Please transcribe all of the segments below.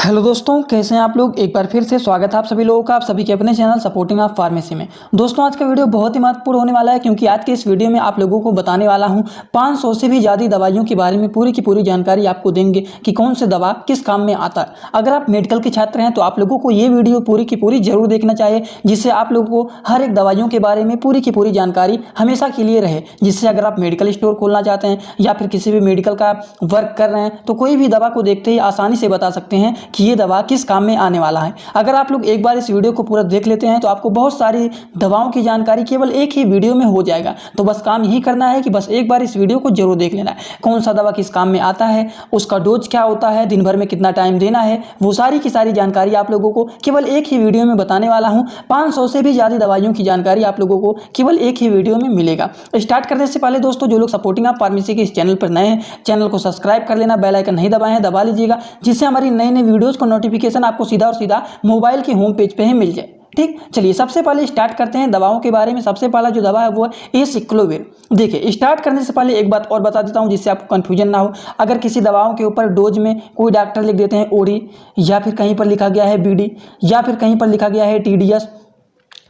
Hello दोस्तों, कैसे हैं आप लोग। एक बार फिर से स्वागत है आप सभी लोगों का, आप सभी के अपने चैनल सपोर्टिंग ऑफ फार्मेसी में। दोस्तों, आज का वीडियो बहुत ही महत्वपूर्ण होने वाला है, क्योंकि आज के इस वीडियो में आप लोगों को बताने वाला हूं 500 से भी ज़्यादा दवाइयों के बारे में पूरी की पूरी जानकारी आपको देंगे कि कौन से दवा किस काम में आता है। अगर आप मेडिकल के छात्र हैं तो आप लोगों को ये वीडियो पूरी की पूरी जरूर देखना चाहिए, जिससे आप लोगों को हर एक दवाइयों के बारे में पूरी की पूरी जानकारी हमेशा के लिए रहे। जिससे अगर आप मेडिकल स्टोर खोलना चाहते हैं या फिर किसी भी मेडिकल का वर्क कर रहे हैं तो कोई भी दवा को देखते ही आसानी से बता सकते हैं कि ये दवा किस काम में आने वाला है। अगर आप लोग एक बार इस वीडियो को पूरा देख लेते हैं तो आपको बहुत सारी दवाओं की जानकारी केवल एक ही वीडियो में हो जाएगा। तो बस काम यही करना है कि बस एक बार इस वीडियो को जरूर देख लेना है। कौन सा दवा किस काम में आता है, उसका डोज क्या होता है, दिन भर में कितना टाइम देना है, वो सारी की सारी जानकारी आप लोगों को केवल एक ही वीडियो में बताने वाला हूँ। 500 से भी ज़्यादा दवाइयों की जानकारी आप लोगों को केवल एक ही वीडियो में मिलेगा। स्टार्ट करने से पहले दोस्तों, जो लोग सपोर्टिंग ऑफ फार्मेसी के इस चैनल पर नए हैं, चैनल को सब्सक्राइब कर लेना, बेल आइकन नहीं दबाए हैं दबा लीजिएगा, जिससे हमारी नई नई वीडियोज़ को नोटिफिकेशन आपको सीधा और सीधा मोबाइल के होम पेज पे ही मिल जाए। ठीक, चलिए सबसे पहले स्टार्ट करते हैं दवाओं के बारे में। सबसे पहला जो दवा है वो है एसिक्लोविर। देखिए, स्टार्ट करने से पहले एक बात और बता देता हूं, जिससे आपको कंफ्यूजन ना हो। अगर किसी दवाओं के ऊपर डोज में कोई डॉक्टर लिख देते हैं ओडी, या फिर कहीं पर लिखा गया है बीडी, या फिर कहीं पर लिखा गया है टीडीएस,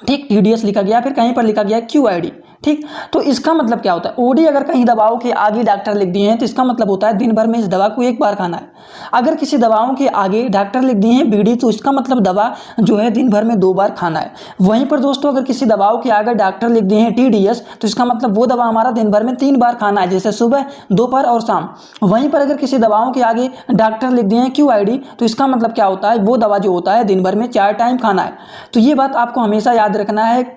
ठीक, टीडीएस लिखा गया, फिर कहीं पर लिखा गया है क्यूआईडी, ठीक, तो इसका मतलब क्या होता है। ओडी अगर कहीं दवाओं के आगे डॉक्टर लिख दिए हैं तो इसका मतलब होता है दिन भर में इस दवा को एक बार खाना है। अगर किसी दवाओं के आगे डॉक्टर लिख दिए हैं बीडी तो इसका मतलब दवा जो है दिन भर में 2 बार खाना है। वहीं पर दोस्तों, अगर किसी दवाओं के आगे डॉक्टर लिख दिए हैं टीडीएस तो इसका मतलब वो दवा हमारा दिन भर में 3 बार खाना है, जैसे सुबह, दोपहर और शाम। वहीं पर अगर किसी दवाओं के आगे डॉक्टर लिख दिए हैं क्यूआईडी तो इसका मतलब क्या होता है, वो दवा जो होता है दिन भर में 4 टाइम खाना है। तो ये बात आपको हमेशा याद रखना है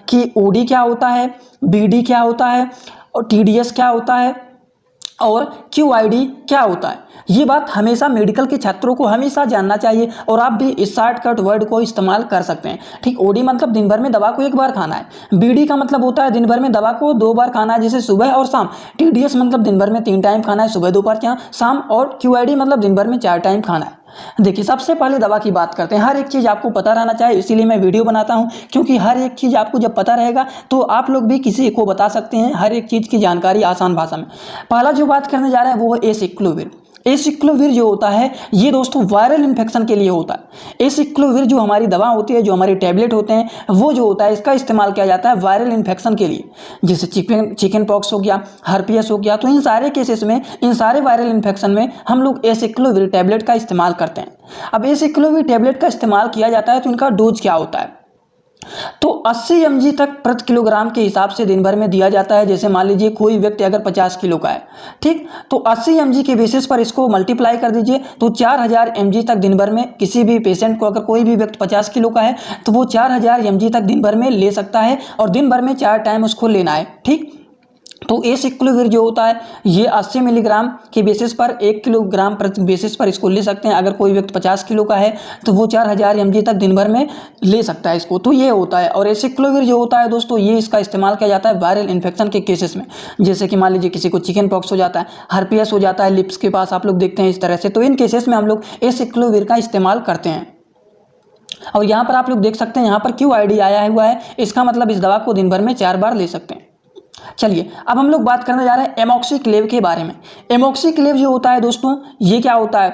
कि ओडी क्या होता है, बीडी क्या होता है, और टीडीएस क्या होता है, और क्यूआईडी क्या होता है। ये बात हमेशा मेडिकल के छात्रों को हमेशा जानना चाहिए, और आप भी इस शॉर्टकट वर्ड को इस्तेमाल कर सकते हैं। ठीक, ओडी मतलब दिन भर में दवा को 1 बार खाना है, बीडी का मतलब होता है दिन भर में दवा को 2 बार खाना है, जैसे सुबह और शाम। टीडीएस मतलब दिन भर में 3 टाइम खाना है, सुबह, दोपहर, शाम। और क्यूआईडी मतलब दिन भर में 4 टाइम खाना है। देखिए, सबसे पहले दवा की बात करते हैं। हर एक चीज़ आपको पता रहना चाहिए, इसीलिए मैं वीडियो बनाता हूं, क्योंकि हर एक चीज़ आपको जब पता रहेगा तो आप लोग भी किसी को बता सकते हैं हर एक चीज़ की जानकारी आसान भाषा में। पहला जो बात करने जा रहे हैं वो है एसिक्लोविर। एसिक्लोविर जो होता है ये दोस्तों वायरल इन्फेक्शन के लिए होता है। एसिक्लोविर जो हमारी दवा होती है, जो हमारे टैबलेट होते हैं, वो जो होता है इसका इस्तेमाल किया जाता है वायरल इन्फेक्शन के लिए, जैसे चिकन पॉक्स हो गया, हर्पियस हो गया। तो इन सारे केसेस में, इन सारे वायरल इन्फेक्शन में हम लोग एसिक्लोविर टैबलेट का इस्तेमाल करते हैं। अब एसिक्लोविर टैबलेट का इस्तेमाल किया जाता है तो इनका डोज क्या होता है, तो 80 mg तक प्रति किलोग्राम के हिसाब से दिन भर में दिया जाता है। जैसे मान लीजिए कोई व्यक्ति अगर 50 किलो का है, ठीक, तो 80 mg के बेसिस पर इसको मल्टीप्लाई कर दीजिए तो 4000 mg तक दिन भर में किसी भी पेशेंट को, अगर कोई भी व्यक्ति 50 किलो का है तो वो 4000 mg तक दिन भर में ले सकता है, और दिन भर में 4 टाइम उसको लेना है। ठीक, तो एसिक्लोविर जो होता है ये 80 मिलीग्राम के बेसिस पर 1 किलोग्राम प्रति बेसिस पर इसको ले सकते हैं। अगर कोई व्यक्ति 50 किलो का है तो वो 4000 mg तक दिन भर में ले सकता है इसको। तो ये होता है। और एसिक्लोविर जो होता है दोस्तों, ये इसका इस्तेमाल किया जाता है वायरल इन्फेक्शन के केसेस में, जैसे कि मान लीजिए किसी को चिकन पॉक्स हो जाता है, हर्पियस हो जाता है लिप्स के पास, आप लोग देखते हैं इस तरह से। तो इन केसेस में हम लोग एसिक्लोविर का इस्तेमाल करते हैं। और यहाँ पर आप लोग देख सकते हैं, यहाँ पर क्यूआईडी आया हुआ है, इसका मतलब इस दवा को दिन भर में 4 बार ले सकते हैं। चलिए, अब हम लोग बात करने जा रहे हैं एमॉक्सिक्लेव के बारे में। एमॉक्सिक्लेव जो होता है दोस्तों, ये क्या होता है,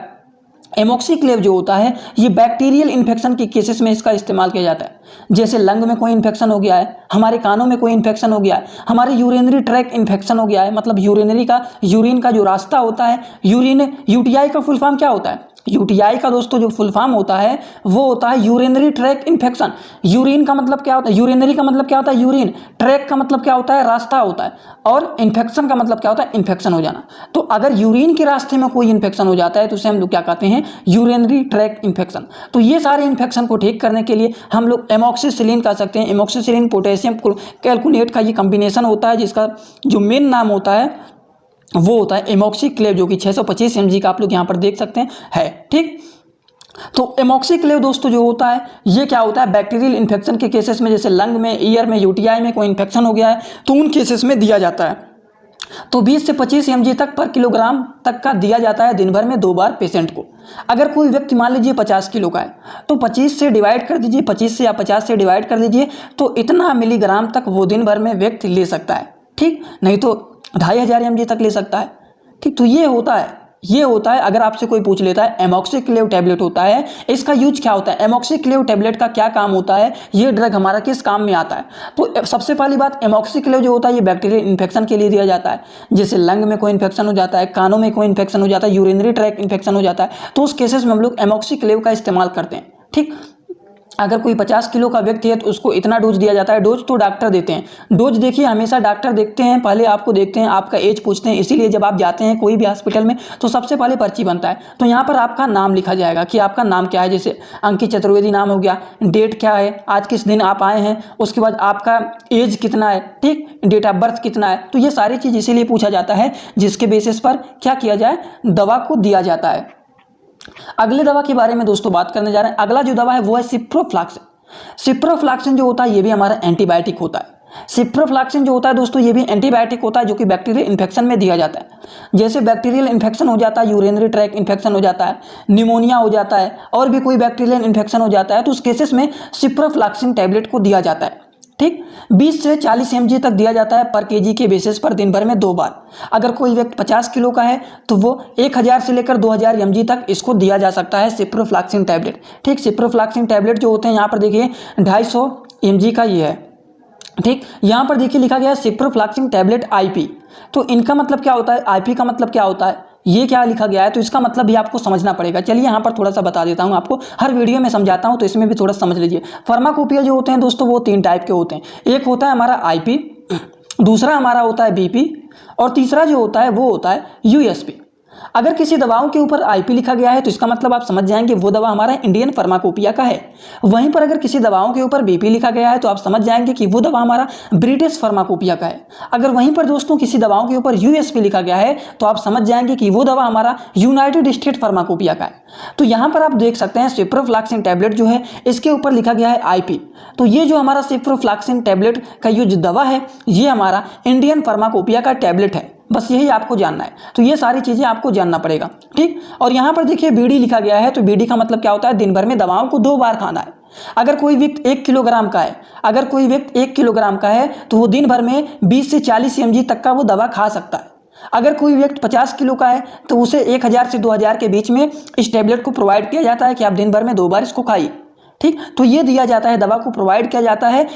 एमॉक्सिक्लेव जो होता है ये बैक्टीरियल इन्फेक्शन के केसेस में इसका इस्तेमाल किया जाता है। जैसे लंग में कोई इन्फेक्शन हो गया है, हमारे कानों में कोई इन्फेक्शन हो गया है, हमारे यूरिनरी ट्रैक इन्फेक्शन हो गया है, मतलब यूरिन का जो रास्ता होता है, यूटीआई का फुल फॉर्म क्या होता है, यूटीआई का दोस्तों जो फुल फॉर्म होता है वो होता है यूरिनरी ट्रैक इन्फेक्शन। यूरिन का मतलब क्या होता है, यूरिनरी का मतलब क्या होता है यूरिन, ट्रैक का मतलब क्या होता है रास्ता होता है, और इन्फेक्शन का मतलब क्या होता है इन्फेक्शन हो जाना। तो अगर यूरिन के रास्ते में कोई इन्फेक्शन हो जाता है तो उसे हम लोग क्या कहते हैं, यूरिनरी ट्रैक इन्फेक्शन। तो ये सारे इन्फेक्शन को ठीक करने के लिए हम लोग एमॉक्सिसिलिन कर सकते हैं। एमॉक्सिसिलिन पोटेशियम कैल्कुनेट का ये कॉम्बिनेशन होता है, जिसका जो मेन नाम होता है वो होता है एमॉक्सिक्लेव, जो कि 625 mg का आप लोग यहाँ पर देख सकते हैं है। ठीक, तो एमॉक्सिक्लेव दोस्तों जो होता है ये क्या होता है, बैक्टीरियल इन्फेक्शन के केसेस में, जैसे लंग में, ईयर में, यूटीआई में कोई इन्फेक्शन हो गया है तो उन केसेस में दिया जाता है। तो 20 से 25 mg तक पर किलोग्राम तक का दिया जाता है दिन भर में 2 बार पेशेंट को। अगर कोई व्यक्ति मान लीजिए 50 किलो का है तो 25 से डिवाइड कर दीजिए, 25 से या 50 से डिवाइड कर दीजिए, तो इतना मिलीग्राम तक वो दिन भर में व्यक्ति ले सकता है। ठीक, नहीं तो 2500 mg तक ले सकता है। ठीक, तो ये होता है ये होता है, अगर आपसे कोई पूछ लेता है एमॉक्सिक्लेव टैबलेट होता है, इसका यूज क्या होता है, एमॉक्सिक्लेव टैबलेट का क्या काम होता है, ये ड्रग हमारा किस काम में आता है। तो सबसे पहली बात, एमॉक्सिक्लेव जो होता है ये बैक्टीरियल इन्फेक्शन के लिए दिया जाता है। जैसे लंग में कोई इन्फेक्शन हो जाता है, कानों में कोई इन्फेक्शन हो जाता है, यूरिनरी ट्रैक्ट इन्फेक्शन हो जाता है, तो उस केसेस में हम लोग एमॉक्सिक्लेव का इस्तेमाल करते हैं। ठीक, अगर कोई 50 किलो का व्यक्ति है तो उसको इतना डोज दिया जाता है। डोज तो डॉक्टर देते हैं। डोज देखिए हमेशा डॉक्टर देखते हैं, पहले आपको देखते हैं, आपका एज पूछते हैं। इसीलिए जब आप जाते हैं कोई भी हॉस्पिटल में तो सबसे पहले पर्ची बनता है, तो यहाँ पर आपका नाम लिखा जाएगा कि आपका नाम क्या है। जैसे अंकित चतुर्वेदी नाम हो गया, डेट क्या है, आज किस दिन आप आए हैं, उसके बाद आपका एज कितना है, ठीक, डेट ऑफ बर्थ कितना है। तो ये सारी चीज़ इसीलिए पूछा जाता है, जिसके बेसिस पर क्या किया जाए, दवा को दिया जाता है। अगले दवा के बारे में दोस्तों बात करने जा रहे हैं। अगला जो दवा है वो है सिप्रोफ्लॉक्सिन। सिप्रोफ्लॉक्सिन जो होता है ये भी हमारा एंटीबायोटिक होता है। सिप्रोफ्लॉक्सिन जो होता है दोस्तों ये भी एंटीबायोटिक होता है, जो कि बैक्टीरियल इन्फेक्शन में दिया जाता है। जैसे बैक्टीरियल इन्फेक्शन हो जाता है, यूरिनरी ट्रैक्ट इन्फेक्शन हो जाता है, निमोनिया हो जाता है, और भी कोई बैक्टीरियल इन्फेक्शन हो जाता है, तो उस केसेस में सिप्रोफ्लॉक्सिन टैबलेट को दिया जाता है। ठीक, 20 से 40 mg तक दिया जाता है पर केजी के बेसिस पर, दिन भर में 2 बार। अगर कोई व्यक्ति 50 किलो का है तो वो 1000 से लेकर 2000 mg तक इसको दिया जा सकता है सिप्रोफ्लॉक्सिन टैबलेट। ठीक, सिप्रोफ्लॉक्सिन टैबलेट जो होते हैं यहाँ पर देखिए 250 mg का ये है। ठीक, यहाँ पर देखिए लिखा गया है सिप्रोफ्लॉक्सिन टैबलेट IP। तो इनका मतलब क्या होता है, IP का मतलब क्या होता है, ये क्या लिखा गया है, तो इसका मतलब भी आपको समझना पड़ेगा। चलिए यहाँ पर थोड़ा सा बता देता हूँ आपको, हर वीडियो में समझाता हूँ तो इसमें भी थोड़ा समझ लीजिए। फार्माकोपिया जो होते हैं दोस्तों वो 3 टाइप के होते हैं। एक होता है हमारा IP, दूसरा हमारा होता है BP, और तीसरा जो होता है वो होता है USP। अगर किसी दवाओं के ऊपर IP लिखा गया है तो इसका मतलब आप समझ जाएंगे वो दवा हमारा इंडियन फार्माकोपिया का है। वहीं पर अगर किसी दवाओं के ऊपर BP लिखा गया है तो आप समझ जाएंगे कि वो दवा हमारा ब्रिटिश फार्माकोपिया का है। अगर वहीं पर दोस्तों किसी दवाओं के ऊपर USP लिखा गया है तो आप समझ जाएंगे कि वो दवा हमारा यूनाइटेड स्टेट फार्माकोपिया का है। तो यहाँ पर आप देख सकते हैं सिप्रोफ्लॉक्सिन टैबलेट जो है इसके ऊपर लिखा गया है IP। तो ये जो हमारा सिप्रोफ्लॉक्सिन टैबलेट का ये जो दवा है ये हमारा इंडियन फार्माकोपिया का टैबलेट है। बस यही आपको जानना है, तो ये सारी चीज़ें आपको जानना पड़ेगा। ठीक, और यहाँ पर देखिए BD लिखा गया है, तो BD का मतलब क्या होता है, दिन भर में दवाओं को 2 बार खाना है। अगर कोई व्यक्ति 1 किलोग्राम का है, अगर कोई व्यक्ति 1 किलोग्राम का है तो वो दिन भर में 20 से 40 mg तक का वो दवा खा सकता है। अगर कोई व्यक्ति 50 किलो का है तो उसे 1000 से 2000 के बीच में इस टैबलेट को प्रोवाइड किया जाता है कि आप दिन भर में 2 बार इसको खाइए। ठीक, तो ये दिया जाता है, दवा को प्रोवाइड किया जाता है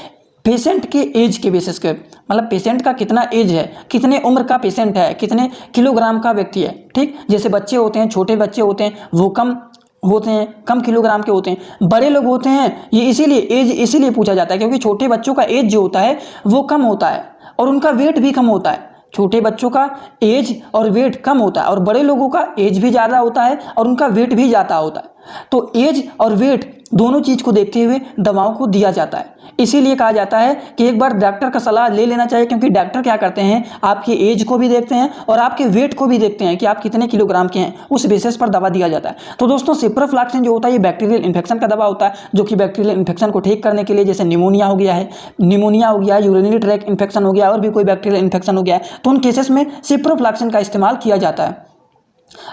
पेशेंट के एज के बेसिस के, मतलब पेशेंट का कितना एज है, कितने उम्र का पेशेंट है, कितने किलोग्राम का व्यक्ति है। ठीक, जैसे बच्चे होते हैं, छोटे बच्चे होते हैं, वो कम होते हैं, कम किलोग्राम के होते हैं। बड़े लोग होते हैं, ये इसीलिए एज इसीलिए पूछा जाता है क्योंकि छोटे बच्चों का एज जो होता है वो कम होता है और उनका वेट भी कम होता है। छोटे बच्चों का एज और वेट कम होता है और बड़े लोगों का एज भी ज़्यादा होता है और उनका वेट भी ज़्यादा होता है। तो एज और वेट दोनों चीज़ को देखते हुए दवाओं को दिया जाता है। इसीलिए कहा जाता है कि एक बार डॉक्टर का सलाह ले लेना चाहिए, क्योंकि डॉक्टर क्या करते हैं, आपकी एज को भी देखते हैं और आपके वेट को भी देखते हैं कि आप कितने किलोग्राम के हैं, उस बेसिस पर दवा दिया जाता है। तो दोस्तों सिप्रोफ्लॉक्सिन जो होता है ये बैक्टीरियल इन्फेक्शन का दवा होता है, जो कि बैक्टीरियल इन्फेक्शन को ठीक करने के लिए, जैसे निमोनिया हो गया है, यूरिनरी ट्रैक्ट इन्फेक्शन हो गया और भी कोई बैक्टीरियल इन्फेक्शन हो गया है, तो उन केसेस में सिप्रोफ्लॉक्सिन का इस्तेमाल किया जाता है।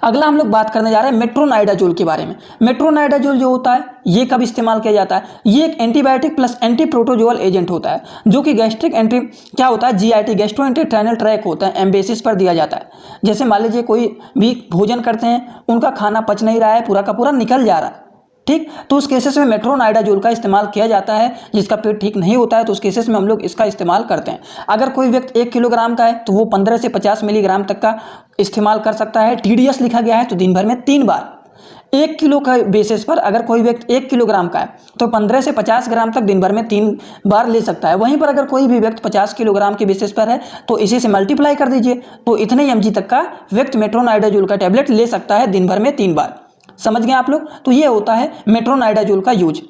अगला हम लोग बात करने जा रहे हैं मेट्रोनाइडाजोल के बारे में। मेट्रोनाइडाजोल जो होता है ये कब इस्तेमाल किया जाता है, ये एक antibiotic plus anti protozoal agent होता है, जो कि गैस्ट्रिक एंटी क्या होता है, GIT गैस्ट्रोइंटेस्टाइनल ट्रैक्ट होता है, एम्बेसिस पर दिया जाता है। जैसे मान लीजिए कोई भी भोजन करते हैं, उनका खाना पच नहीं रहा है, पूरा का पूरा निकल जा रहा है। ठीक, तो उस केसेस में मेट्रोनाइडाजोल का इस्तेमाल किया जाता है। जिसका पेट ठीक नहीं होता है तो उस केसेस में हम लोग इसका इस्तेमाल करते हैं। अगर कोई व्यक्ति 1 किलोग्राम का है तो वो 15 से 50 मिलीग्राम तक का इस्तेमाल कर सकता है। TDS लिखा गया है तो दिन भर में 3 बार। 1 किलो का बेसिस पर अगर कोई व्यक्ति 1 किलोग्राम का है तो 15 से 50 ग्राम तक दिन भर में 3 बार ले सकता है। वहीं पर अगर कोई भी व्यक्ति 50 किलोग्राम के बेसिस पर है तो इसी से मल्टीप्लाई कर दीजिए, तो इतने mg तक का व्यक्ति मेट्रोनाइडाजोल का टैबलेट ले सकता है दिन भर में 3 बार। समझ गए आप लोग, तो ये होता है मेट्रोनाइडाजोल का यूज।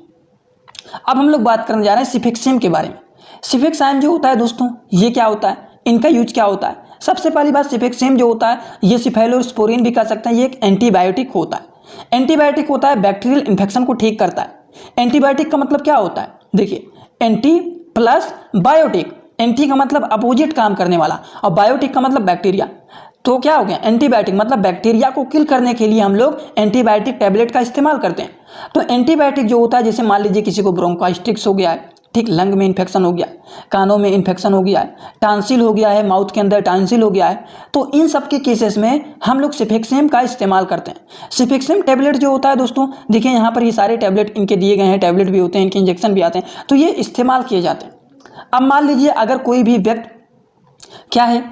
अब हम लोग बात करने जा रहे हैं सिफिक्सिम के बारे में। सिफिक्साइम जो होता है दोस्तों ये क्या होता है, इनका यूज क्या होता है। सबसे पहली बात, सिफिक्सिम जो होता है ये सिफेलोस्पोरिन भी कह सकते हैं, ये एक एंटीबायोटिक होता है। एंटीबायोटिक होता है, बैक्टीरियल इन्फेक्शन को ठीक करता है। एंटीबायोटिक का मतलब क्या होता है, देखिए एंटी प्लस बायोटिक, एंटी का मतलब अपोजिट काम करने वाला और बायोटिक का मतलब बैक्टीरिया। तो क्या हो गया, एंटीबायोटिक मतलब बैक्टीरिया को किल करने के लिए हम लोग एंटीबायोटिक टैबलेट का इस्तेमाल करते हैं। तो एंटीबायोटिक जो होता है, जैसे मान लीजिए किसी को ब्रोंकाइटिस हो गया है, ठीक, लंग में इन्फेक्शन हो गया, कानों में इन्फेक्शन हो गया है, टांसिल हो गया है, माउथ के अंदर टांसिल हो गया है, तो इन सब के केसेस में हम लोग सिफिक्सिम का इस्तेमाल करते हैं। सिफिक्सिम टैबलेट जो होता है दोस्तों, देखिए यहाँ पर ये सारे टैबलेट इनके दिए गए हैं, टैबलेट भी होते हैं, इनके इंजेक्शन भी आते हैं, तो ये इस्तेमाल किए जाते हैं। अब मान लीजिए अगर कोई भी व्यक्ति क्या है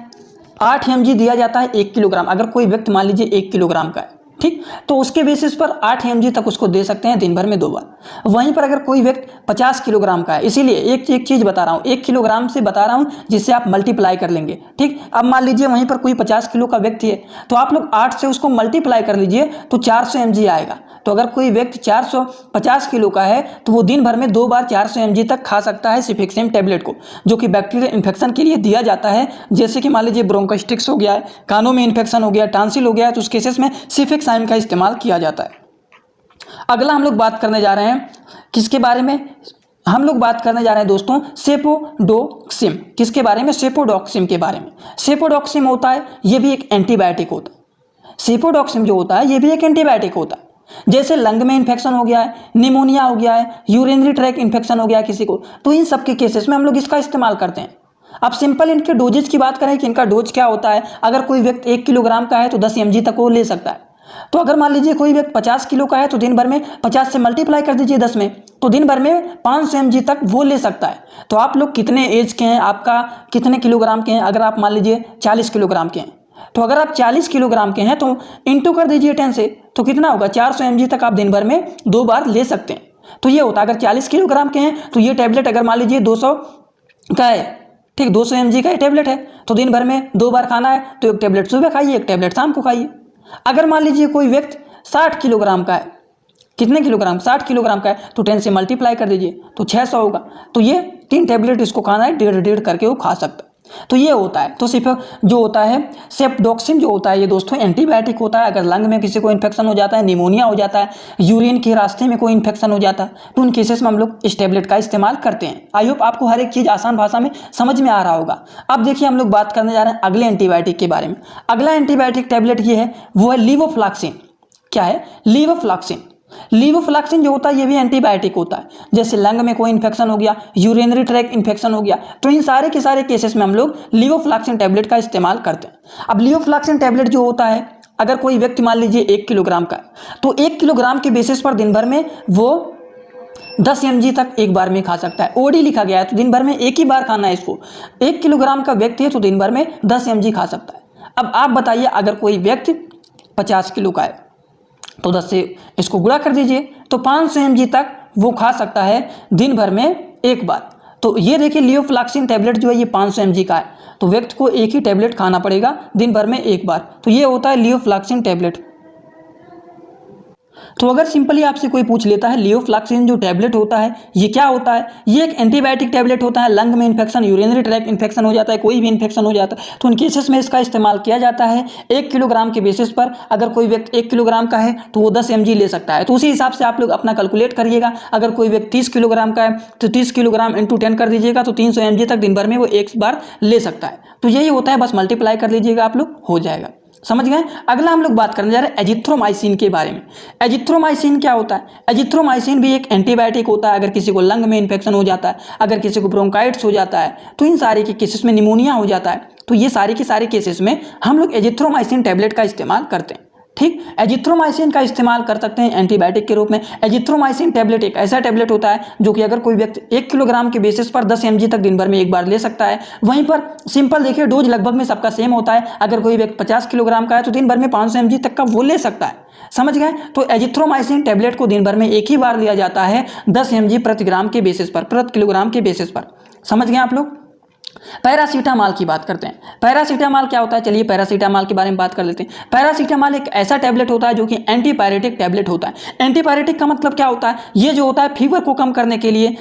8 mg दिया जाता है 1 किलोग्राम, अगर कोई व्यक्ति मान लीजिए 1 किलोग्राम का है, ठीक, तो उसके बेसिस पर 8 mg तक उसको दे सकते हैं दिन भर में 2 बार। वहीं पर अगर कोई व्यक्ति 50 किलोग्राम का है, इसीलिए एक चीज़ बता रहा हूँ, 1 किलोग्राम से बता रहा हूँ जिससे आप मल्टीप्लाई कर लेंगे, ठीक। अब मान लीजिए वहीं पर कोई 50 किलो का व्यक्ति है, तो आप लोग 8 से उसको मल्टीप्लाई कर लीजिए तो 400 mg आएगा। तो अगर कोई व्यक्ति 450 किलो का है तो वो दिन भर में 2 बार 400 mg तक खा सकता है सिफिक्सिम टैबलेट को, जो कि बैक्टीरियल इन्फेक्शन के लिए दिया जाता है। जैसे कि मान लीजिए ब्रोंकाइटिस हो गया है, कानों में इन्फेक्शन हो गया, टांसिल हो गया है, तो उस केसेस में सिफिक्सिम का इस्तेमाल किया जाता है। अगला हम लोग बात करने जा रहे हैं किसके बारे में, हम लोग बात करने जा रहे हैं दोस्तों सेपोडोक्सिम। किसके बारे में? सेपोडोक्सिम के बारे में। सेपोडोक्सिम होता है, ये भी एक एंटीबायोटिक होता है। सेपोडोक्सिम जो होता है ये भी एक एंटीबायोटिक होता है। जैसे लंग में इन्फेक्शन हो गया है, निमोनिया हो गया है, यूरिनरी ट्रैक इन्फेक्शन हो गया है किसी को, तो इन सब के केसेस में हम लोग इसका इस्तेमाल करते हैं। अब सिंपल इनके डोजेज की बात करें कि इनका डोज क्या होता है, अगर कोई व्यक्ति 1 किलोग्राम का है तो 10 mg तक वो ले सकता है। तो अगर मान लीजिए कोई व्यक्ति 50 किलो का है तो दिन भर में 50 से मल्टीप्लाई कर दीजिए 10 में, तो दिन भर में 500 mg तक वो ले सकता है। तो आप लोग कितने एज के हैं, आपका कितने किलोग्राम के हैं, अगर आप मान लीजिए 40 किलोग्राम के हैं, तो अगर आप 40 किलोग्राम के हैं तो इंटू कर दीजिए 10 से, तो कितना होगा 400 mg तक आप दिन भर में 2 बार ले सकते हैं। तो ये होता है, अगर 40 किलोग्राम के हैं तो ये टैबलेट अगर मान लीजिए 200 का है, ठीक, 200 mg का ये टैबलेट है, तो दिन भर में 2 बार खाना है, तो एक टैबलेट सुबह खाइए, एक टैबलेट शाम को खाइए। अगर मान लीजिए कोई व्यक्ति 60 किलोग्राम का है, कितने किलोग्राम, 60 किलोग्राम का है, तो 10 से मल्टीप्लाई कर दीजिए तो 600 होगा। तो ये 3 टैबलेट इसको खाना है, डेढ़ करके वो खा सकता है। तो ये होता है। तो सिर्फ जो होता है सेपोडोक्सिम जो होता है ये दोस्तों एंटीबायोटिक होता है। अगर लंग में किसी को इन्फेक्शन हो जाता है, निमोनिया हो जाता है, यूरिन के रास्ते में कोई इन्फेक्शन हो जाता है, तो उन केसेस में हम लोग इस टैबलेट का इस्तेमाल करते हैं। आई होप आपको हर एक चीज़ आसान भाषा में समझ में आ रहा होगा। अब देखिए हम लोग बात करने जा रहे हैं अगले एंटीबायोटिक के बारे में। अगला एंटीबायोटिक टैबलेट ये है, वो है लीवोफ्लॉक्सिन। क्या है? लीवोफ्लॉक्सिन। लीवोफ्लॉक्सिन जो होता है ये भी एंटीबायोटिक होता है। जैसे लंग में कोई इन्फेक्शन हो गया, यूरिनरी ट्रैक इन्फेक्शन हो गया, तो इन सारे के सारे केसेस में हम लोग लीवोफ्लॉक्सिन टैबलेट का इस्तेमाल करते हैं। अब लीवोफ्लॉक्सिन टैबलेट जो होता है, अगर कोई व्यक्ति मान लीजिए 1 किलोग्राम का है, तो 1 किलोग्राम के बेसिस पर दिन भर में वो 10 mg तक एक बार में खा सकता है। ओडी लिखा गया है तो दिन भर में एक ही बार खाना है इसको। 1 किलोग्राम का व्यक्ति है तो दिन भर में 10 mg खा सकता है। अब आप बताइए अगर कोई व्यक्ति 50 किलो का है तो 10 से इसको गुणा कर दीजिए तो 500 mg तक वो खा सकता है दिन भर में एक बार। तो ये देखिए लीवोफ्लॉक्सिन टैबलेट जो है ये 500 mg का है, तो व्यक्ति को एक ही टैबलेट खाना पड़ेगा दिन भर में एक बार। तो ये होता है लीवोफ्लॉक्सिन टैबलेट। तो अगर सिंपली आपसे कोई पूछ लेता है लीवोफ्लॉक्सिन जो टैबलेट होता है ये क्या होता है, ये एक एंटीबायोटिक टैबलेट होता है। लंग में इन्फेक्शन, यूरिनरी ट्रैक इन्फेक्शन हो जाता है, कोई भी इन्फेक्शन हो जाता है, तो उन केसेस में इसका इस्तेमाल किया जाता है। 1 किलोग्राम के बेसिस पर अगर कोई व्यक्ति 1 किलोग्राम का है तो वो 10 mg ले सकता है। तो उसी हिसाब से आप लोग अपना कैलकुलेट करिएगा। अगर कोई व्यक्ति 30 किलोग्राम का है तो 30 किलोग्राम इंटू 10 कर दीजिएगा तो 300 mg तक दिन भर में वो एक बार ले सकता है। तो यही होता है, बस मल्टीप्लाई कर लीजिएगा आप लोग, हो जाएगा। समझ गए? अगला हम लोग बात करने जा रहे हैं एजिथ्रोमाइसिन के बारे में। एजिथ्रोमाइसिन क्या होता है? एजिथ्रोमाइसिन भी एक एंटीबायोटिक होता है। अगर किसी को लंग में इन्फेक्शन हो जाता है, अगर किसी को ब्रोंकाइटिस हो जाता है, तो इन सारे के केसेस में निमोनिया हो जाता है, तो ये सारे के सारे केसेस में हम लोग एजिथ्रोमाइसिन टैबलेट का इस्तेमाल करते हैं। ठीक, एजिथ्रोमाइसिन का इस्तेमाल कर सकते हैं एंटीबायोटिक के रूप में। एजिथ्रोमाइसिन टैबलेट एक ऐसा टैबलेट होता है जो कि अगर कोई व्यक्ति 1 किलोग्राम के बेसिस पर 10 mg तक दिन भर में एक बार ले सकता है। वहीं पर सिंपल देखिए डोज लगभग में सबका सेम होता है। अगर कोई व्यक्ति 50 किलोग्राम का है तो दिन भर में 500 mg तक का वो ले सकता है। समझ गए? तो एजिथ्रोमाइसिन टैबलेट को दिन भर में एक ही बार लिया जाता है 10 mg प्रति ग्राम के बेसिस पर, प्रति किलोग्राम के बेसिस पर। समझ गए आप लोग? पैरासीटामॉल की बात करते हैं। पैरासीटामॉल क्या होता है? चलिए पैरासीटामॉल के बारे में बात कर लेते हैं। पैरासीटामॉल एक ऐसा टैबलेट होता है जो कि एंटीपायरेटिक टैबलेट होता है। एंटीपायरेटिक का मतलब क्या होता है? ये जो होता है फीवर को कम करने के लिए,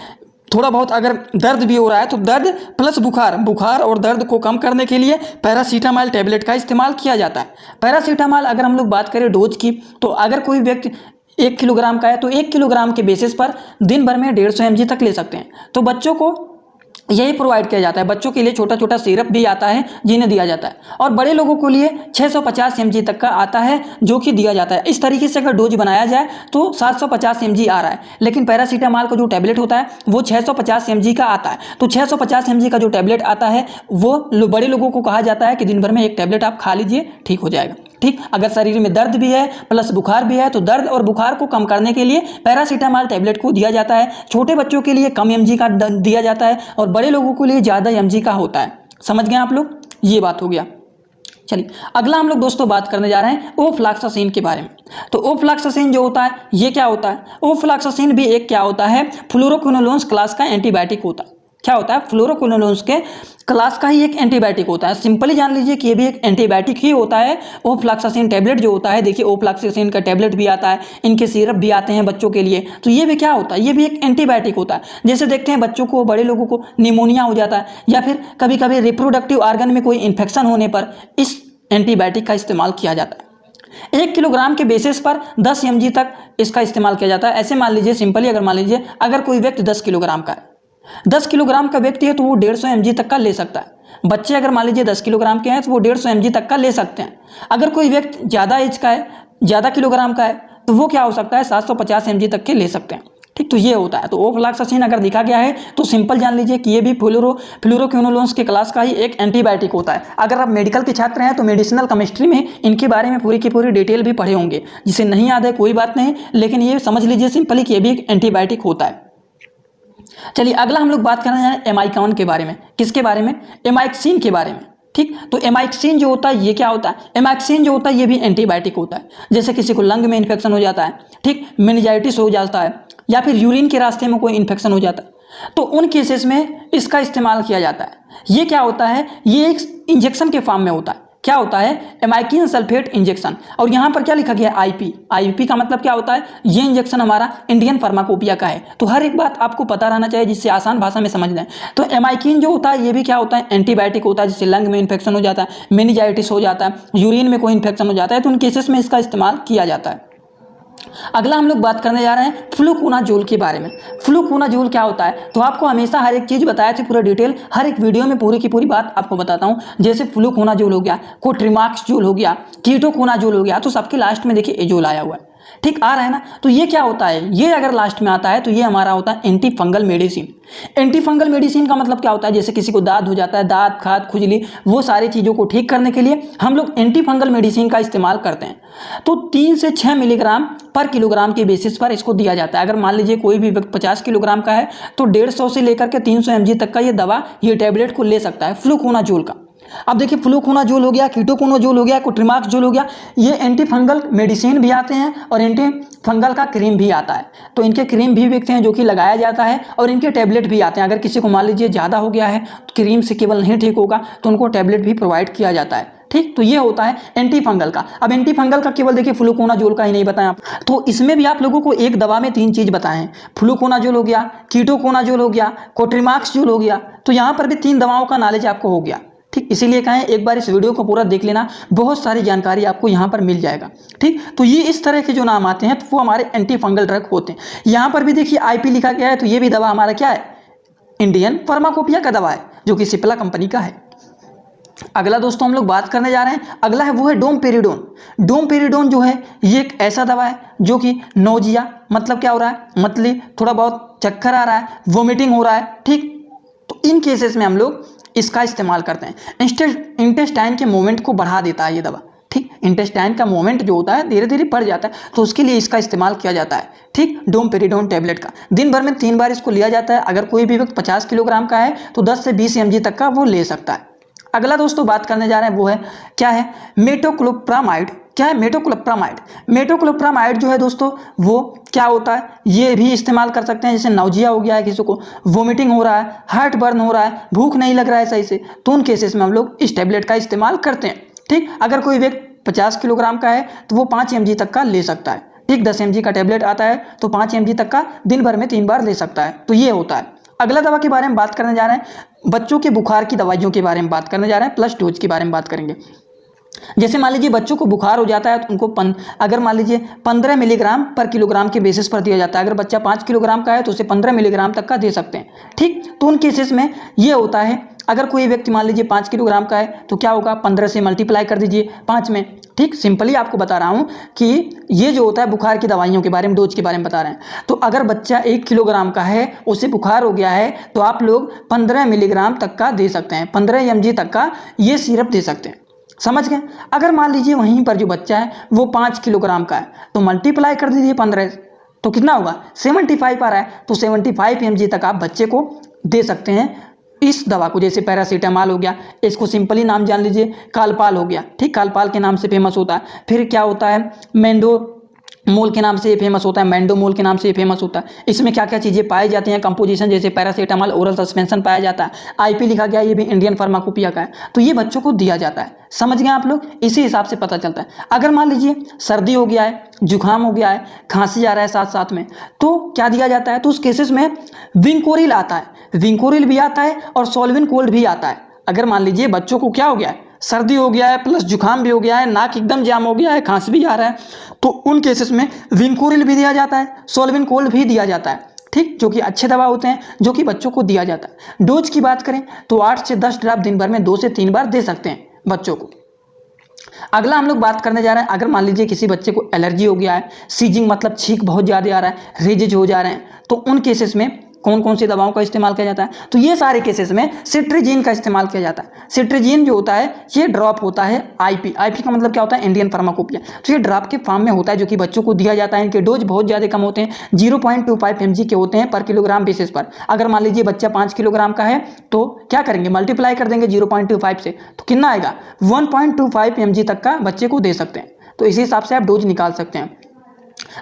थोड़ा बहुत अगर दर्द भी हो रहा है तो दर्द प्लस बुखार और दर्द को कम करने के लिए पैरासीटामॉल टैबलेट का इस्तेमाल किया जाता है। पैरासीटामॉल अगर हम लोग बात करें डोज की, तो अगर कोई व्यक्ति 1 किलोग्राम का है तो 1 किलोग्राम के बेसिस पर दिन भर में 150 mg तक ले सकते हैं। तो बच्चों को यही प्रोवाइड किया जाता है। बच्चों के लिए छोटा छोटा सिरप भी आता है जिन्हें दिया जाता है, और बड़े लोगों के लिए 650 mg तक का आता है जो कि दिया जाता है। इस तरीके से अगर डोज बनाया जाए तो 750 mg आ रहा है, लेकिन पैरासीटामॉल का जो टैबलेट होता है वो 650 mg का आता है। तो 650 mg का जो टैबलेट आता है वो बड़े लोगों को कहा जाता है कि दिन भर में एक टैबलेट आप खा लीजिए, ठीक हो जाएगा। ठीक, अगर शरीर में दर्द भी है प्लस बुखार भी है तो दर्द और बुखार को कम करने के लिए पैरासीटामॉल टैबलेट को दिया जाता है। छोटे बच्चों के लिए कम mg का दिया जाता है और बड़े लोगों के लिए ज़्यादा mg का होता है। समझ गए आप लोग, ये बात हो गया। चलिए अगला हम लोग दोस्तों बात करने जा रहे हैं ओफ्लॉक्सासिन के बारे में। तो ओफ्लॉक्सासिन जो होता है ये क्या होता है? ओफ्लॉक्सासिन भी एक क्या होता है, फ्लोरोक्विनोलोन्स क्लास का एंटीबायोटिक होता है। क्या होता है? फ्लोरोक्विनोलोन्स के क्लास का ही एक एंटीबायोटिक होता है। सिंपली जान लीजिए कि ये भी एक एंटीबायोटिक ही होता है। ओफ्लॉक्सासिन टैबलेट जो होता है, देखिए ओफ्लॉक्सासिन का टैबलेट भी आता है, इनके सिरप भी आते हैं बच्चों के लिए। तो ये भी क्या होता है? ये भी एक एंटीबायोटिक होता है। जैसे देखते हैं बच्चों को, बड़े लोगों को निमोनिया हो जाता है या फिर कभी कभी रिप्रोडक्टिव ऑर्गन में कोई इन्फेक्शन होने पर इस एंटीबायोटिक का इस्तेमाल किया जाता है। 1 किलोग्राम के बेसिस पर 10 mg तक इसका इस्तेमाल किया जाता है। ऐसे मान लीजिए, सिंपली अगर मान लीजिए अगर कोई व्यक्ति 10 किलोग्राम का है, 10 किलोग्राम का व्यक्ति है तो वो 150 mg तक का ले सकता है। बच्चे अगर मान लीजिए 10 किलोग्राम के हैं तो वो 150 mg तक का ले सकते हैं। अगर कोई व्यक्ति ज़्यादा एज का है, ज़्यादा किलोग्राम का है, तो वो क्या हो सकता है, 750 mg तक के ले सकते हैं। ठीक, तो ये होता है। तो ओफ्लॉक्सासिन अगर लिखा गया है तो सिंपल जान लीजिए कि ये भी फ्लोरोक्विनोलोन्स के क्लास का ही एक एंटीबायोटिक होता है। अगर आप मेडिकल के छात्र हैं तो मेडिसिनल केमिस्ट्री में इनके बारे में पूरी की पूरी डिटेल भी पढ़े होंगे। जिसे नहीं याद है कोई बात नहीं, लेकिन ये समझ लीजिए सिंपली कि ये भी एक एंटीबायोटिक होता है। चलिए अगला हम लोग बात करने जा रहे हैं एमाइकॉन के बारे में। किसके बारे में? एमाइक्सिन के बारे में। ठीक, तो एमाइक्सिन जो होता है ये क्या होता है? एमाइक्सिन जो होता है ये भी एंटीबायोटिक होता है। जैसे किसी को लंग में इन्फेक्शन हो जाता है, ठीक, मेनिंजाइटिस हो जाता है, या फिर यूरिन के रास्ते में कोई इन्फेक्शन हो जाता है, तो उन केसेस में इसका इस्तेमाल किया जाता है। ये क्या होता है? ये एक इंजेक्शन के फॉर्म में होता है। क्या होता है? एमाइकिन सल्फेट इंजेक्शन। और यहाँ पर क्या लिखा गया है? आईपी। आईपी का मतलब क्या होता है? ये इंजेक्शन हमारा इंडियन फार्माकोपिया का है। तो हर एक बात आपको पता रहना चाहिए जिससे आसान भाषा में समझ लें। तो एमाइकिन जो होता है ये भी क्या होता है? एंटीबायोटिक होता है। जिससे लंग में इन्फेक्शन हो जाता है, मेनिंजाइटिस हो जाता है, यूरिन में कोई इन्फेक्शन हो जाता है, तो उन केसेस में इसका इस्तेमाल किया जाता है। अगला हम लोग बात करने जा रहे हैं फ्लूकोनाजोल के बारे में। फ्लूकोनाजोल क्या होता है? तो आपको हमेशा हर एक चीज़ बताया थी पूरा डिटेल, हर एक वीडियो में पूरी की पूरी बात आपको बताता हूँ। जैसे फ्लूकोनाजोल हो गया, कोट्रिमाक्सजोल हो गया, कीटोकोनाजोल हो गया, तो सबके लास्ट में देखिए एजोल आया हुआ है। ठीक, आ रहा है ना? तो ये क्या होता है? ये अगर लास्ट में आता है तो ये हमारा होता है anti fungal medicine. Anti fungal medicine का मतलब क्या होता है? जैसे किसी को दाद हो जाता है, दाद, खाद, खुजली, वो सारी चीज़ों को ठीक करने के लिए हम लोग एंटी फंगल मेडिसिन का इस्तेमाल करते हैं। तो 3 से 6 मिलीग्राम पर किलोग्राम के बेसिस पर इसको दिया जाता है। अगर मान लीजिए कोई भी व्यक्ति 50 किलोग्राम का है तो 150 से लेकर के 300 mg तक का ये दवा, ये टैबलेट को ले सकता है फ्लूकोनाजोल का। अब देखिए फ्लूकोनाजोल हो गया, कीटोकोनाजोल हो गया, कोट्रिमाक्सजोल हो गया, ये एंटी फंगल मेडिसिन भी आते हैं और एंटी फंगल का क्रीम भी आता है। तो इनके क्रीम भी बिकते हैं जो कि लगाया जाता है, और इनके टैबलेट भी आते हैं। अगर किसी को मान लीजिए ज़्यादा हो गया है तो क्रीम से केवल नहीं ठीक होगा तो उनको टैबलेट भी प्रोवाइड किया जाता है। ठीक, तो ये होता है एंटी फंगल का। अब एंटी फंगल का केवल देखिए फ्लूकोनाजोल का ही नहीं बताया, तो इसमें भी आप लोगों को एक दवा में 3 चीज़ बताए हैं। फ्लूकोनाजोल हो गया, कीटोकोनाजोल हो गया, कोट्रिमाक्सजोल हो गया। तो यहाँ पर भी 3 दवाओं का नॉलेज आपको हो गया। ठीक, इसीलिए कहें एक बार इस वीडियो को पूरा देख लेना, बहुत सारी जानकारी आपको यहाँ पर मिल जाएगा। ठीक, तो ये इस तरह के जो नाम आते हैं तो वो हमारे एंटी फंगल ड्रग होते हैं। यहाँ पर भी देखिए आईपी लिखा गया है, तो ये भी दवा हमारा क्या है? इंडियन फार्माकोपिया का दवा है, जो कि सिप्ला कंपनी का है। अगला दोस्तों हम लोग बात करने जा रहे हैं, अगला है वो है डोमपेरिडोन। डोमपेरिडोन जो है ये एक ऐसा दवा है जो कि नोजिया, मतलब क्या हो रहा है? मतली, थोड़ा बहुत चक्कर आ रहा है, वोमिटिंग हो रहा है। ठीक, तो इन केसेस में हम लोग इसका इस्तेमाल करते हैं। इंटेस्टाइन के मूवमेंट को बढ़ा देता है ये दवा। ठीक, इंटेस्टाइन का मूवमेंट जो होता है धीरे धीरे बढ़ जाता है, तो उसके लिए इसका इस्तेमाल किया जाता है। ठीक, डोमपेरिडोन टैबलेट का दिन भर में 3 बार इसको लिया जाता है। अगर कोई भी व्यक्ति 50 किलोग्राम का है तो 10 से 20 mg तक का वो ले सकता है। अगला दोस्तों बात करने जा रहे हैं वो है क्या है? मेटोक्लोप्रामाइड। क्या है? मेटोक्लोप्रामाइड। मेटोक्लोप्रामाइड जो है दोस्तों वो क्या होता है? ये भी इस्तेमाल कर सकते हैं। जैसे नाउजिया हो गया है, किसी को वोमिटिंग हो रहा है, हार्ट बर्न हो रहा है, भूख नहीं लग रहा है सही से, तो उन केसेस में हम लोग इस टैबलेट का इस्तेमाल करते हैं। ठीक, अगर कोई व्यक्ति 50 किलोग्राम का है तो वो 5 mg तक का ले सकता है। ठीक, 10 mg का टैबलेट आता है तो 5 mg तक का दिन भर में 3 बार ले सकता है। तो ये होता है। अगला दवा के बारे में बात करने जा रहे हैं, बच्चों के बुखार की दवाइयों के बारे में बात करने जा रहे हैं, प्लस डोज के बारे में बात करेंगे। जैसे मान लीजिए बच्चों को बुखार हो जाता है तो उनको अगर मान लीजिए 15 मिलीग्राम पर किलोग्राम के बेसिस पर दिया जाता है। अगर बच्चा 5 किलोग्राम का है तो उसे 15 मिलीग्राम तक का दे सकते हैं। ठीक, तो उन केसेस में ये होता है, अगर कोई व्यक्ति मान लीजिए 5 किलोग्राम का है तो क्या होगा, 15 से मल्टीप्लाई कर दीजिए 5 में। ठीक, सिंपली आपको बता रहा हूँ कि ये जो होता है बुखार की दवाइयों के बारे में, डोज के बारे में बता रहे हैं। तो अगर बच्चा 1 किलोग्राम का है, उसे बुखार हो गया है, तो आप लोग 15 मिलीग्राम तक का दे सकते हैं, 15 mg तक का ये सिरप दे सकते हैं। समझ गए। अगर मान लीजिए वहीं पर जो बच्चा है वो 5 किलोग्राम का है तो मल्टीप्लाई कर दीजिए 15, तो कितना होगा, 75 आ रहा है, तो 75 mg तक आप बच्चे को दे सकते हैं इस दवा को। जैसे पैरासीटामॉल हो गया, इसको सिंपली नाम जान लीजिए कालपाल हो गया। ठीक, कालपाल के नाम से फेमस होता है। फिर क्या होता है, मेंडोमोल के नाम से ये फेमस होता है, मेंडोमोल के नाम से ये फेमस होता है। इसमें क्या क्या चीज़ें पाई जाती हैं, कंपोजिशन, जैसे पैरासीटामॉल ओरल सस्पेंशन पाया जाता है, आईपी लिखा गया, ये भी इंडियन फार्माकोपिया का है, तो ये बच्चों को दिया जाता है। समझ गए आप लोग, इसी हिसाब से पता चलता है। अगर मान लीजिए सर्दी हो गया है, जुकाम हो गया है, खांसी आ रहा है साथ साथ में, तो क्या दिया जाता है, तो उस केसेस में विंकोरिल आता है, विंकोरिल भी आता है और सॉल्विन कोल्ड भी आता है। अगर मान लीजिए बच्चों को क्या हो गया है, सर्दी हो गया है प्लस जुकाम भी हो गया है, नाक एकदम जाम हो गया है, खांसी भी आ रहा है, तो उन केसेस में विंकोरिल भी दिया जाता है, सॉल्विन कोल्ड भी दिया जाता है। ठीक, जो कि अच्छे दवा होते हैं, जो कि बच्चों को दिया जाता है। डोज की बात करें तो 8 से 10 ड्रॉप दिन भर में 2 से 3 बार दे सकते हैं बच्चों को। अगला हम लोग बात करने जा रहे हैं, अगर मान लीजिए किसी बच्चे को एलर्जी हो गया है, सीजिंग मतलब छींक बहुत ज़्यादा आ रहा है, रेजेज हो जा रहे हैं, तो उन केसेस में कौन कौन सी दवाओं का इस्तेमाल किया जाता है, तो ये सारे केसेस में सिट्रीजिन का इस्तेमाल किया जाता है। सिट्रीजिन जो होता है ये ड्रॉप होता है, आईपी, आईपी का मतलब क्या होता है, इंडियन फार्माकोपिया, तो ये ड्रॉप के फॉर्म में होता है, जो कि बच्चों को दिया जाता है। इनके डोज बहुत ज़्यादा कम होते हैं, 0.25 mg के होते हैं पर किलोग्राम बेसिस पर। अगर मान लीजिए बच्चा 5 किलोग्राम का है तो क्या करेंगे, मल्टीप्लाई कर देंगे 0.25 से, तो कितना आएगा, 1.25 mg तक का बच्चे को दे सकते हैं। तो इसी हिसाब से आप डोज निकाल सकते हैं।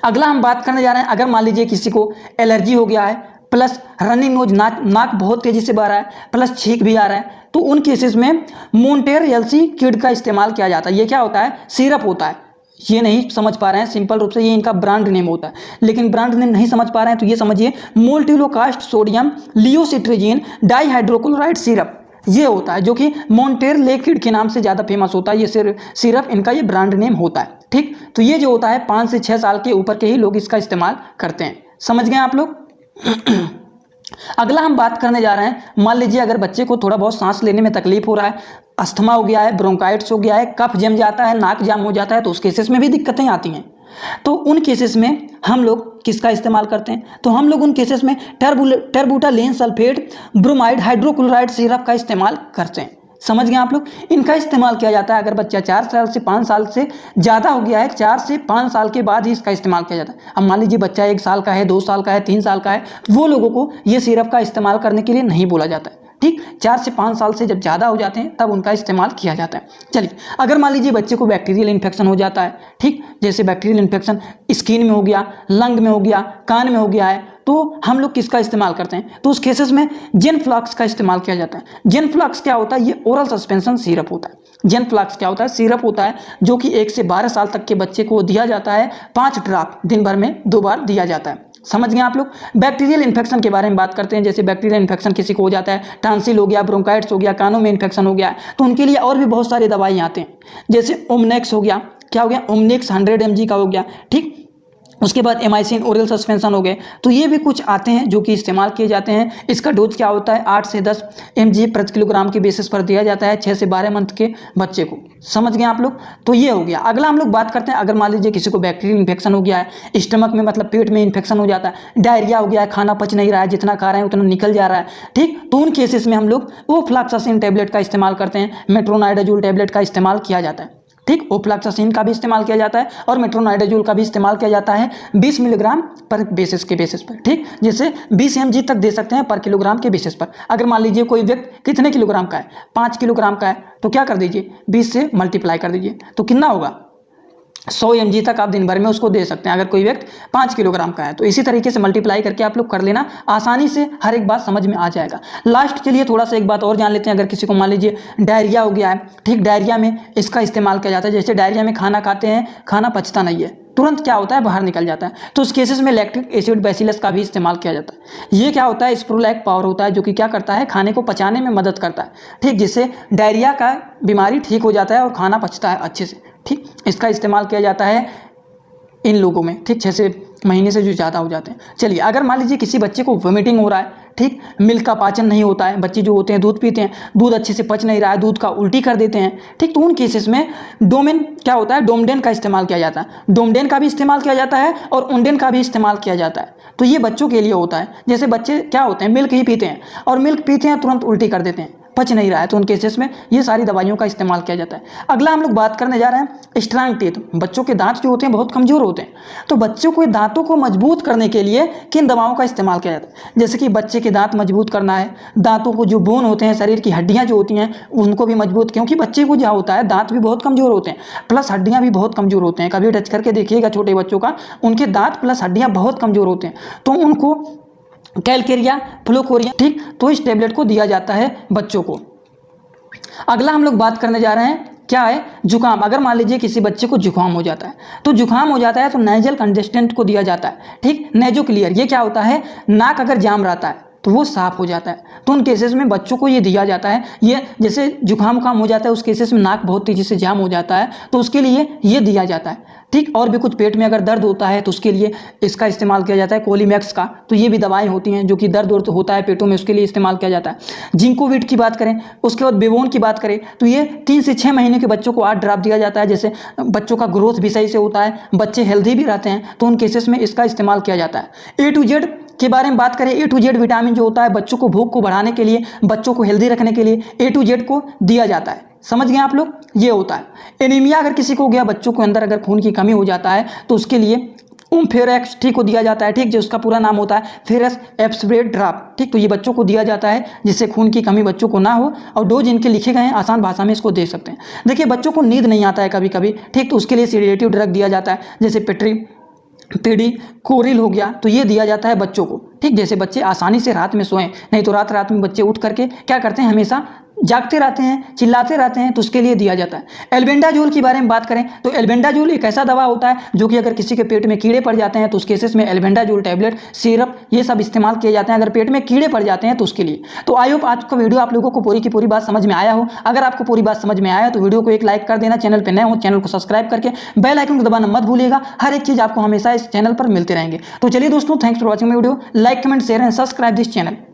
अगला हम बात करने जा रहे हैं, अगर मान लीजिए किसी को एलर्जी हो गया है प्लस रनिंग नोज, नाक बहुत तेजी से बह रहा है, प्लस छींक भी आ रहा है, तो उन केसेस में मोन्टेर एलसी किड का इस्तेमाल किया जाता है। ये क्या होता है, सिरप होता है। ये नहीं समझ पा रहे हैं, सिंपल रूप से ये इनका ब्रांड नेम होता है, लेकिन ब्रांड नेम नहीं समझ पा रहे हैं तो ये समझिए मोल्टिलोकास्ट सोडियम लियोसिट्रीजिन डाइहाइड्रोक्लोराइड सिरप, ये होता है, जो कि मोन्टेर किड के नाम से ज़्यादा फेमस होता है। ये सिरप इनका ये ब्रांड नेम होता है। ठीक, तो ये जो होता है 5 से 6 साल के ऊपर के ही लोग इसका इस्तेमाल करते हैं। समझ गए आप लोग। अगला हम बात करने जा रहे हैं, मान लीजिए अगर बच्चे को थोड़ा बहुत सांस लेने में तकलीफ हो रहा है, अस्थमा हो गया है, ब्रोंकाइटिस हो गया है, कफ जम जाता है, नाक जाम हो जाता है, तो उस केसेस में भी दिक्कतें आती हैं। तो उन केसेस में हम लोग किसका इस्तेमाल करते हैं, तो हम लोग उन केसेस में terbutaline sulphate bromide hydrochloride syrup का इस्तेमाल करते हैं। समझ गए आप लोग। इनका इस्तेमाल किया जाता है अगर बच्चा 4 साल से 5 साल से ज़्यादा हो गया है, 4 से 5 साल के बाद ही इसका इस्तेमाल किया जाता है। अब मान लीजिए बच्चा 1 साल का है, 2 साल का है, 3 साल का है, वो लोगों को ये सिरप का इस्तेमाल करने के लिए नहीं बोला जाता है। ठीक, 4 से 5 साल से जब ज़्यादा हो जाते हैं तब उनका इस्तेमाल किया जाता है। चलिए, अगर मान लीजिए बच्चे को बैक्टीरियल इन्फेक्शन हो जाता है, ठीक, जैसे बैक्टीरियल इन्फेक्शन स्किन में हो गया, लंग में हो गया, कान में हो गया है, तो हम लोग किसका इस्तेमाल करते हैं, तो उस केसेस में जेनफ्लॉक्स का इस्तेमाल किया जाता है। जेनफ्लॉक्स क्या होता है, ये ओरल सस्पेंशन सिरप होता है। जेनफ्लॉक्स क्या होता है, सिरप होता है, जो कि 1 से 12 साल तक के बच्चे को दिया जाता है। 5 ड्रॉप दिन भर में 2 बार दिया जाता है। समझ गए आप लोग। बैक्टीरियल इन्फेक्शन के बारे में बात करते हैं, जैसे बैक्टीरियल इन्फेक्शन किसी को हो जाता है, टांसिल हो गया, ब्रोंकाइटिस हो गया, कानों में इन्फेक्शन हो गया, तो उनके लिए और भी बहुत सारी दवाइयाँ आते हैं, जैसे ओमनेक्स हो गया, क्या हो गया, ओमनेक्स 100 mg का हो गया, ठीक, उसके बाद एमाइसिन ओरल सस्पेंशन हो गए, तो ये भी कुछ आते हैं जो कि इस्तेमाल किए जाते हैं। इसका डोज क्या होता है, 8 से 10 mg प्रति किलोग्राम के बेसिस पर दिया जाता है 6 से 12 मंथ के बच्चे को। समझ गए आप लोग। तो ये हो गया। अगला हम लोग बात करते हैं, अगर मान लीजिए किसी को बैक्टीरियल इन्फेक्शन हो गया है, स्टमक में मतलब पेट में इन्फेक्शन हो जाता है, डायरिया हो गया है, खाना पच नहीं रहा है, जितना खा रहे हैं उतना निकल जा रहा है, ठीक, तो उन केसेस में हम लोग ओफ्लॉक्सासिन टैबलेट का इस्तेमाल करते हैं, मेट्रोनाइडाजोल टैबलेट का इस्तेमाल किया जाता है। ठीक, ओफ्लॉक्सासिन का भी इस्तेमाल किया जाता है और मेट्रोनाइडाजोल का भी इस्तेमाल किया जाता है 20 मिलीग्राम पर बेसिस पर, ठीक, जैसे 20 mg तक दे सकते हैं पर किलोग्राम के बेसिस पर। अगर मान लीजिए कोई व्यक्ति कितने किलोग्राम का है, 5 किलोग्राम का है, तो क्या कर दीजिए, 20 से मल्टीप्लाई कर दीजिए, तो कितना होगा, 100 mg तक आप दिन भर में उसको दे सकते हैं। अगर कोई व्यक्ति 5 किलोग्राम का है तो इसी तरीके से मल्टीप्लाई करके आप लोग कर लेना, आसानी से हर एक बात समझ में आ जाएगा। लास्ट चलिए थोड़ा सा एक बात और जान लेते हैं। अगर किसी को मान लीजिए डायरिया हो गया है, ठीक, डायरिया में इसका इस्तेमाल किया जाता है। जैसे डायरिया में खाना खाते हैं, खाना पचता नहीं है, तुरंत क्या होता है, बाहर निकल जाता है। तो उस केसेस में लैक्टिक एसिड बैसिलस का भी इस्तेमाल किया जाता है। ये क्या होता है, स्प्रोलैक पावर होता है, जो कि क्या करता है, खाने को पचाने में मदद करता है, ठीक, जिससे डायरिया का बीमारी ठीक हो जाता है और खाना पचता है अच्छे से, ठीक। इसका इस्तेमाल किया जाता है इन लोगों में, ठीक, 6 से महीने से जो ज़्यादा हो जाते हैं। चलिए, अगर मान लीजिए किसी बच्चे को वोमिटिंग हो रहा है, ठीक, मिल्क का पाचन नहीं होता है, बच्चे जो होते हैं दूध पीते हैं, दूध अच्छे से पच नहीं रहा है, दूध का उल्टी कर देते हैं, ठीक, तो उन केसेस में डोमेन क्या होता है, डोमडेन का इस्तेमाल किया जाता है। डोमडेन का भी इस्तेमाल किया जाता है और उंडेन का भी इस्तेमाल किया जाता है। तो ये बच्चों के लिए होता है। जैसे बच्चे क्या होते हैं, मिल्क ही पीते हैं और मिल्क पीते हैं तुरंत उल्टी कर देते हैं, पच नहीं रहा है, तो उन केसेस में ये सारी दवाइयों का इस्तेमाल किया जाता है। अगला हम लोग बात करने जा रहे हैं स्ट्रांग टीथ। बच्चों के दांत जो होते हैं बहुत कमज़ोर होते हैं, तो बच्चों को दांतों को मजबूत करने के लिए किन दवाओं का इस्तेमाल किया जाता है। जैसे कि बच्चे के दांत मजबूत करना है, दांतों को जो बोन होते हैं, शरीर की हड्डियाँ जो होती हैं उनको भी मजबूत, क्योंकि बच्चे को क्या होता है, दांत भी बहुत कमज़ोर होते हैं प्लस हड्डियाँ भी बहुत कमज़ोर होते हैं। कभी टच करके देखिएगा छोटे बच्चों का, उनके दांत प्लस हड्डियाँ बहुत कमज़ोर होते हैं, तो उनको कैलकेरिया फ्लोकोरिया, ठीक, तो इस टेबलेट को दिया जाता है बच्चों को। अगला हम लोग बात करने जा रहे हैं, क्या है, जुकाम। अगर मान लीजिए किसी बच्चे को जुकाम हो जाता है, तो जुकाम हो जाता है तो नेजल कंजेस्टेंट को दिया जाता है, ठीक, नेजो क्लियर। ये क्या होता है, नाक अगर जाम रहता है तो वो साफ हो जाता है, तो उन केसेस में बच्चों को ये दिया जाता है। ये जैसे जुकाम हो जाता है, उस केसेस में नाक बहुत तेज़ी से जाम हो जाता है, तो उसके लिए ये दिया जाता है, ठीक। और भी कुछ पेट में अगर दर्द होता है तो उसके लिए इसका इस्तेमाल किया जाता है, कोलीमैक्स का। तो ये भी दवाएं होती हैं जो कि दर्द होता है पेटों में, उसके लिए इस्तेमाल किया जाता है। जिंकोविट की बात करें, उसके बाद बेवोन की बात करें, तो ये 3 से 6 महीने के बच्चों को 8 ड्रॉप दिया जाता है। जैसे बच्चों का ग्रोथ भी सही से होता है, बच्चे हेल्दी भी रहते हैं, तो उन केसेस में इसका इस्तेमाल किया जाता है। A to Z के बारे में बात करें, A to Z विटामिन जो होता है बच्चों को भूख को बढ़ाने के लिए, बच्चों को हेल्दी रखने के लिए A to Z को दिया जाता है। समझ गए आप लोग, ये होता है। एनीमिया अगर किसी को हो गया, बच्चों के अंदर अगर खून की कमी हो जाता है, तो उसके लिए फेरेक्स, ठीक, को दिया जाता है, ठीक, जो उसका पूरा नाम होता है फेरस एप्सब्रेट ड्रॉप, ठीक। तो ये बच्चों को दिया जाता है जिससे खून की कमी बच्चों को ना हो, और डोज इनके लिखे गए हैं, आसान भाषा में इसको दे सकते हैं। देखिए, बच्चों को नींद नहीं आता है कभी कभी, ठीक, तो उसके लिए सीडेटिव ड्रग दिया जाता है, जैसे पेडी कोरिल हो गया, तो ये दिया जाता है बच्चों को, ठीक। जैसे बच्चे आसानी से रात में सोएं, नहीं तो रात में बच्चे उठ करके क्या करते हैं, हमेशा जागते रहते हैं, चिल्लाते रहते हैं, तो उसके लिए दिया जाता है। एल्बेंडाजोल के बारे में बात करें तो एल्बेंडाजोल एक ऐसा दवा होता है जो कि अगर किसी के पेट में कीड़े पड़ जाते हैं तो उस केसेस में एल्बेंडाजोल टैबलेट, सिरप, ये सब इस्तेमाल किए जाते हैं अगर पेट में कीड़े पड़ जाते हैं तो उसके लिए। तो आई होप आज का वीडियो आप लोगों को पूरी की पूरी बात समझ में आया हो। अगर आपको पूरी बात समझ में आया तो वीडियो को एक लाइक कर देना, चैनल पर नए हो चैनल को सब्सक्राइब करके बेल आइकन को दबाना मत भूलिएगा। हर एक चीज़ आपको हमेशा इस चैनल पर मिलते रहेंगे। तो चलिए दोस्तों, thanks for watching my video. Like, comment, share and subscribe this channel.